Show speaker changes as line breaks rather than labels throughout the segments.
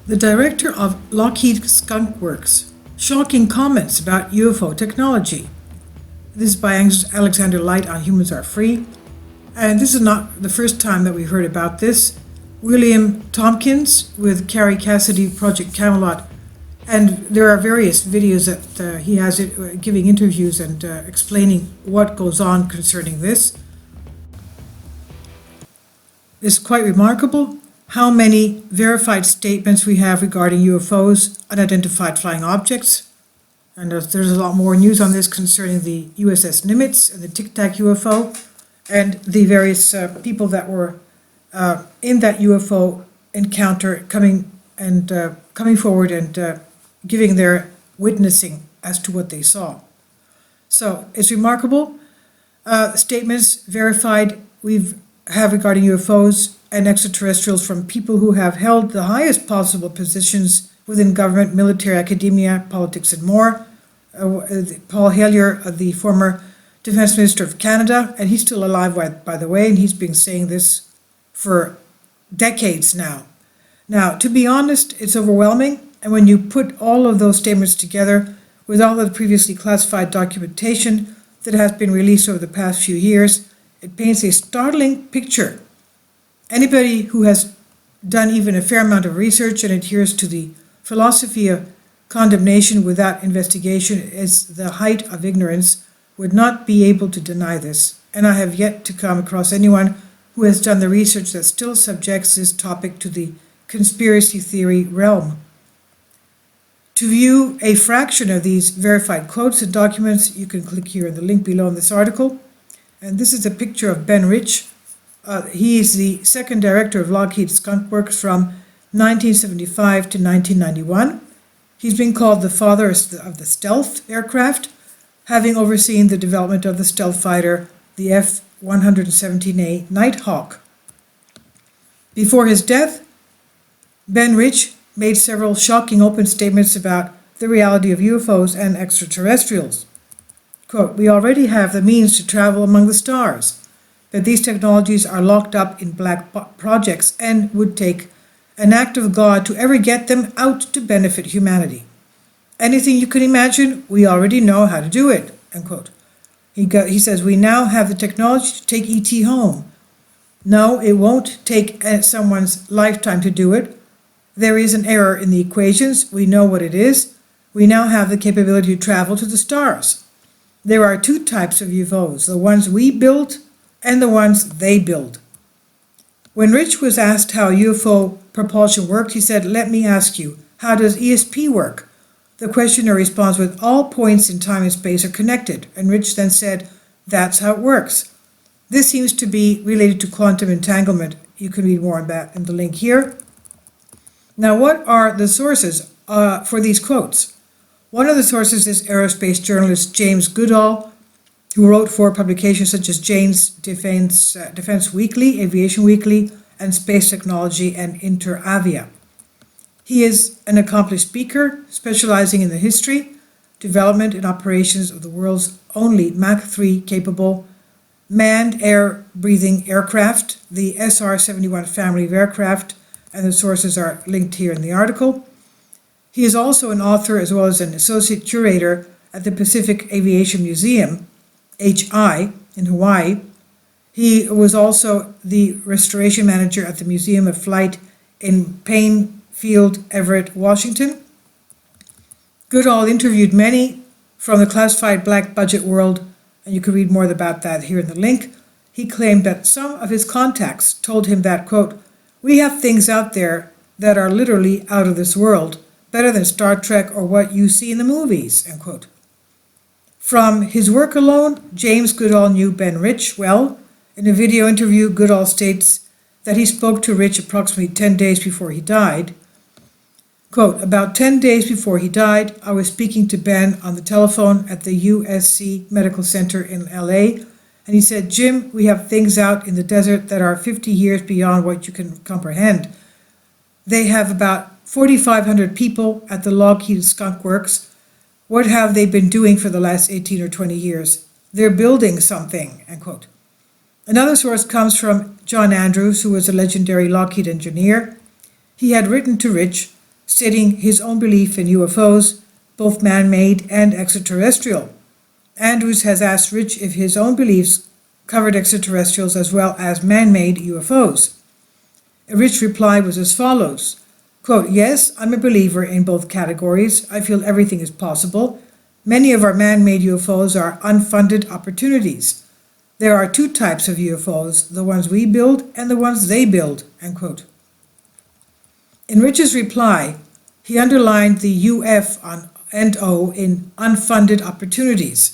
The director of Lockheed Skunkwork's shocking comments about UFO technology. This is by Alexander Light on Humans Are Free. And this is not the first time that we heard about this. William Tompkins with Carrie Cassidy, Project Camelot. And there are various videos that he has giving interviews and explaining what goes on concerning this. It's quite remarkable how many verified statements we have regarding UFOs, unidentified flying objects. And there's a lot more news on this concerning the USS Nimitz and the Tic Tac UFO and the various people that were in that UFO encounter coming forward and giving their witnessing as to what they saw. So it's remarkable. Statements verified we have regarding UFOs and extraterrestrials from people who have held the highest possible positions within government, military, academia, politics, and more. Paul Hellyer, the former Defense Minister of Canada, and he's still alive, by the way, and he's been saying this for decades now. Now, to be honest, it's overwhelming, and when you put all of those statements together with all of the previously classified documentation that has been released over the past few years, it paints a startling picture. Anybody who has done even a fair amount of research and adheres to the philosophy of condemnation without investigation is the height of ignorance would not be able to deny this. And I have yet to come across anyone who has done the research that still subjects this topic to the conspiracy theory realm. To view a fraction of these verified quotes and documents, you can click here on the link below in this article. And this is a picture of Benrich. He is the second director of Lockheed Skunkwork from 1975 to 1991. He's been called the father of the stealth aircraft, having overseen the development of the stealth fighter, the F-117A Nighthawk. Before his death, Benrich made several shocking open statements about the reality of UFOs and extraterrestrials. Quote, "We already have the means to travel among the stars, that these technologies are locked up in black projects and would take an act of God to ever get them out to benefit humanity. Anything you can imagine, we already know how to do it," end quote. He says, "We now have the technology to take ET home. No, it won't take someone's lifetime to do it. There is an error in the equations. We know what it is. We now have the capability to travel to the stars. There are two types of UFOs, the ones we build and the ones they build." When Rich was asked how UFO propulsion worked, he said, "Let me ask you, how does ESP work?" The questioner responds with, "All points in time and space are connected." And Rich then said, "That's how it works." This seems to be related to quantum entanglement. You can read more on that in the link here. Now, what are the sources for these quotes? One of the sources is aerospace journalist James Goodall, who wrote for publications such as Jane's Defense Weekly, Aviation Weekly, and Space Technology and InterAvia. He is an accomplished speaker, specializing in the history, development, and operations of the world's only Mach 3 capable manned air-breathing aircraft, the SR-71 family of aircraft, and the sources are linked here in the article. He is also an author as well as an associate curator at the Pacific Aviation Museum, HI, in Hawaii. He was also the restoration manager at the Museum of Flight in Plainfield, Everett, Washington. Goodall interviewed many from the classified black budget world, and you can read more about that here in the link. He claimed that some of his contacts told him that, quote, "We have things out there that are literally out of this world, better than Star Trek or what you see in the movies," end quote. From his work alone, James Goodall knew Benrich well. In a video interview, Goodall states that he spoke to Rich approximately 10 days before he died. Quote, "About 10 days before he died, I was speaking to Ben on the telephone at the USC Medical Center in LA, and he said, 'Jim, we have things out in the desert that are 50 years beyond what you can comprehend. They have about 4,500 people at the Lockheed Skunkworks. What have they been doing for the last 18 or 20 years? They're building something," end quote. Another source comes from John Andrews, who was a legendary Lockheed engineer. He had written to Rich stating his own belief in UFOs, both man-made and extraterrestrial. Andrews has asked Rich if his own beliefs covered extraterrestrials as well as man-made UFOs. Rich's reply was as follows, quote, "Yes, I'm a believer in both categories. I feel everything is possible. Many of our man-made UFOs are unfunded opportunities. There are two types of UFOs, the ones we build and the ones they build," end quote. In Rich's reply, he underlined the UF and O in unfunded opportunities.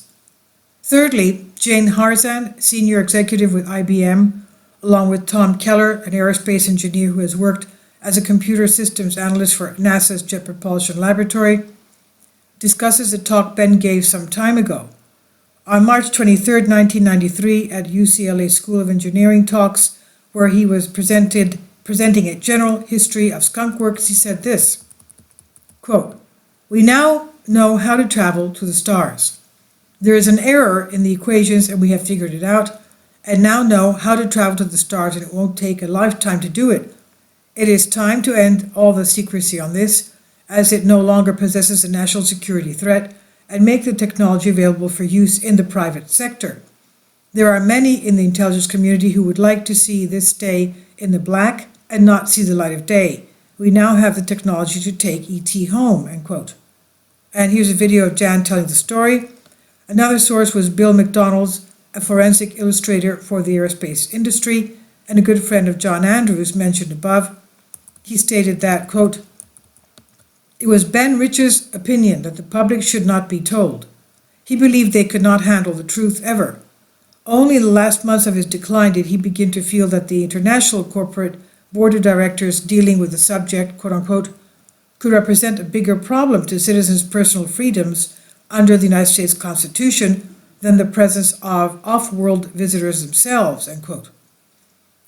Thirdly, Jane Harzan, senior executive with IBM, along with Tom Keller, an aerospace engineer who has worked as a computer systems analyst for NASA's Jet Propulsion Laboratory, discusses a talk Ben gave some time ago. On March 23, 1993, at UCLA School of Engineering talks, where he was presenting a general history of skunkworks, he said this, quote, "We now know how to travel to the stars. There is an error in the equations and we have figured it out, and now know how to travel to the stars, and it won't take a lifetime to do it. It is time to end all the secrecy on this, as it no longer possesses a national security threat, and make the technology available for use in the private sector. There are many in the intelligence community who would like to see this stay in the black and not see the light of day. We now have the technology to take ET home," end quote. And here's a video of Jan telling the story. Another source was Bill McDonald's, a forensic illustrator for the aerospace industry and a good friend of John Andrews mentioned above. He stated that, quote, "It was Benrich's opinion that the public should not be told. He believed they could not handle the truth ever. Only in the last months of his decline did he begin to feel that the international corporate board of directors dealing with the subject, quote unquote, could represent a bigger problem to citizens' personal freedoms under the United States Constitution than the presence of off-world visitors themselves," end quote.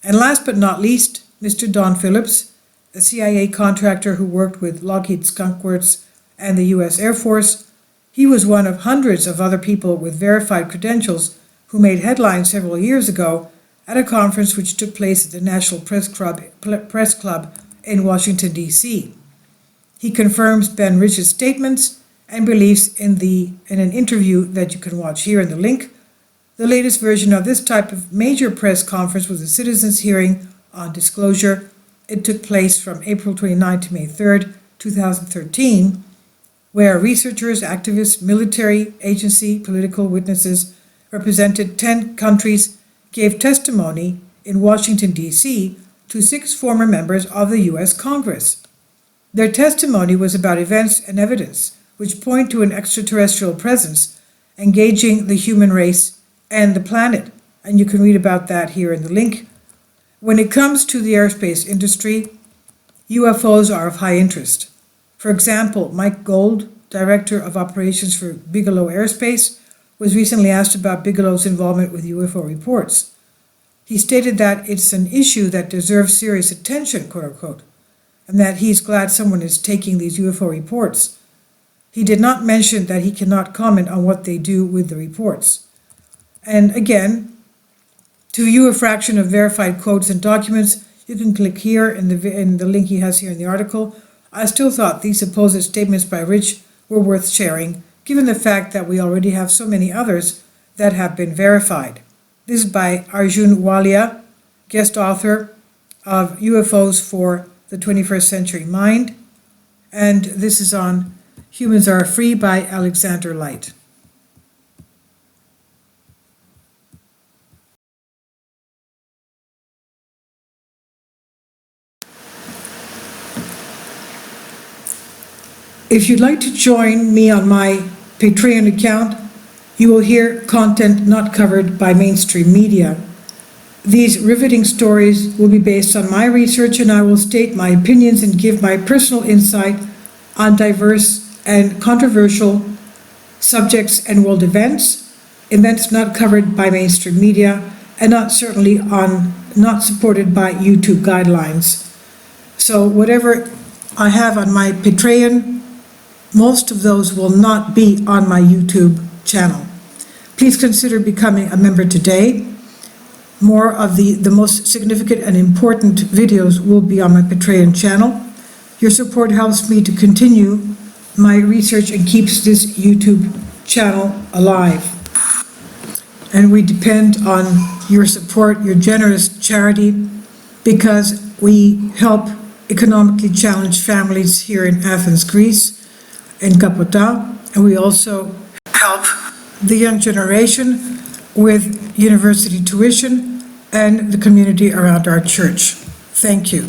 And last but not least, Mr. Don Phillips, a CIA contractor who worked with Lockheed Skunkwork and the U.S. Air Force, he was one of hundreds of other people with verified credentials who made headlines several years ago at a conference which took place at the National Press Club in Washington, D.C. He confirms Benrich's statements and beliefs in an interview that you can watch here in the link. The latest version of this type of major press conference was a citizens' hearing on disclosure. It took place from April 29 to May 3, 2013, where researchers, activists, military, agency, political witnesses represented 10 countries gave testimony in Washington, D.C. to 6 former members of the U.S. Congress. Their testimony was about events and evidence which point to an extraterrestrial presence engaging the human race and the planet, and you can read about that here in the link. When it comes to the aerospace industry, UFOs are of high interest. For example, Mike Gold, Director of Operations for Bigelow Aerospace, was recently asked about Bigelow's involvement with UFO reports. He stated that it's an issue that deserves serious attention, quote unquote, and that he's glad someone is taking these UFO reports. He did not mention that he cannot comment on what they do with the reports. And again, to view a fraction of verified quotes and documents, you can click here in the link he has here in the article. I still thought these supposed statements by Rich were worth sharing, given the fact that we already have so many others that have been verified. This is by Arjun Walia, guest author of UFOs for the 21st Century Mind, and this is on Humans Are Free by Alexander Light. If you'd like to join me on my Patreon account, you will hear content not covered by mainstream media. These riveting stories will be based on my research, and I will state my opinions and give my personal insight on diverse and controversial subjects and world events not covered by mainstream media, and not supported by YouTube guidelines. So whatever I have on my Patreon, most of those will not be on my YouTube channel. Please consider becoming a member today. More of the most significant and important videos will be on my Patreon channel. Your support helps me to continue my research and keeps this YouTube channel alive. And we depend on your support, your generous charity, because we help economically challenged families here in Athens, Greece, in Kapota, and we also help the young generation with university tuition and the community around our church. Thank you.